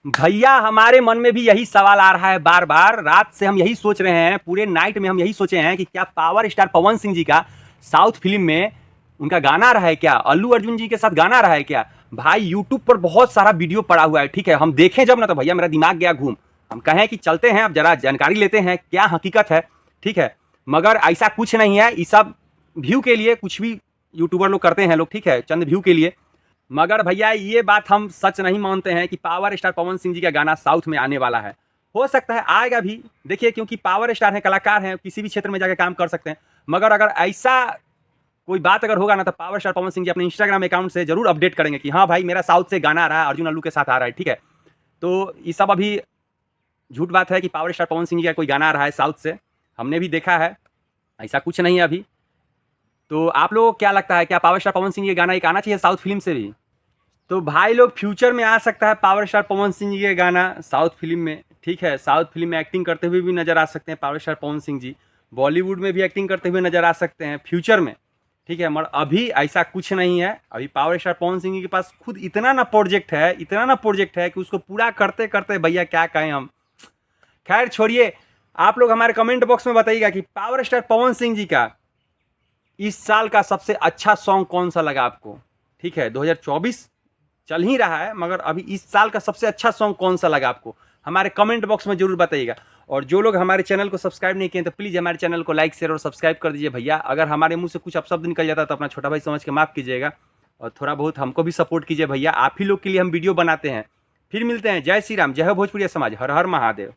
भैया हमारे मन में भी यही सवाल आ रहा है बार बार। रात से हम यही सोच रहे हैं, पूरे नाइट में हम यही सोचे हैं कि क्या पावर स्टार पवन सिंह जी का साउथ फिल्म में उनका गाना रहा है क्या, अल्लू अर्जुन जी के साथ गाना रहा है क्या। भाई यूट्यूब पर बहुत सारा वीडियो पड़ा हुआ है, ठीक है, हम देखें जब ना तो भैया मेरा दिमाग गया घूम। हम कहें कि चलते हैं अब जरा जानकारी लेते हैं क्या हकीकत है, ठीक है। मगर ऐसा कुछ नहीं है, ये सब व्यू के लिए कुछ भी यूट्यूबर लोग करते हैं लोग, ठीक है, चंद व्यू के लिए। मगर भैया ये बात हम सच नहीं मानते हैं कि पावर स्टार पवन सिंह जी का गाना साउथ में आने वाला है। हो सकता है आएगा भी, देखिए, क्योंकि पावर स्टार हैं, कलाकार हैं, किसी भी क्षेत्र में जाकर काम कर सकते हैं। मगर अगर ऐसा कोई बात अगर होगा ना तो पावर स्टार पवन सिंह जी अपने इंस्टाग्राम अकाउंट से जरूर अपडेट करेंगे कि हाँ भाई मेरा साउथ से गाना आ रहा है, अर्जुन अल्लू के साथ आ रहा है, ठीक है। तो ये सब अभी झूठ बात है कि पावर स्टार पवन सिंह जी का कोई गाना आ रहा है साउथ से, हमने भी देखा है, ऐसा कुछ नहीं है अभी। तो आप लोगों को क्या लगता है, क्या पावर स्टार पवन सिंह जी का गाना एक आना चाहिए साउथ फिल्म से भी? तो भाई लोग फ्यूचर में आ सकता है पावर स्टार पवन सिंह जी का गाना साउथ फिल्म में, ठीक है। साउथ फिल्म में एक्टिंग करते हुए भी नजर आ सकते हैं पावर स्टार पवन सिंह जी, बॉलीवुड में भी एक्टिंग करते हुए नजर आ सकते हैं फ्यूचर में, ठीक है। मगर अभी ऐसा कुछ नहीं है। अभी पावर स्टार पवन सिंह जी के पास खुद इतना ना प्रोजेक्ट है, इतना ना प्रोजेक्ट है कि उसको पूरा करते करते भैया क्या कहें हम। खैर छोड़िए, आप लोग हमारे कमेंट बॉक्स में बताइएगा कि पावर स्टार पवन सिंह जी का इस साल का सबसे अच्छा सॉन्ग कौन सा लगा आपको, ठीक है। 2024 चल ही रहा है, मगर अभी इस साल का सबसे अच्छा सॉन्ग कौन सा लगा आपको, हमारे कमेंट बॉक्स में जरूर बताइएगा। और जो लोग हमारे चैनल को सब्सक्राइब नहीं किए तो प्लीज़ हमारे चैनल को लाइक शेयर और सब्सक्राइब कर दीजिए भैया। अगर हमारे मुंह से कुछ अपशब्द निकल जाता है तो अपना छोटा भाई समझ के माफ़ कीजिएगा, और थोड़ा बहुत हमको भी सपोर्ट कीजिए भैया। आप ही लोग के लिए हम वीडियो बनाते हैं। फिर मिलते हैं। जय श्री राम, जय हो भोजपुरिया समाज, हर हर महादेव।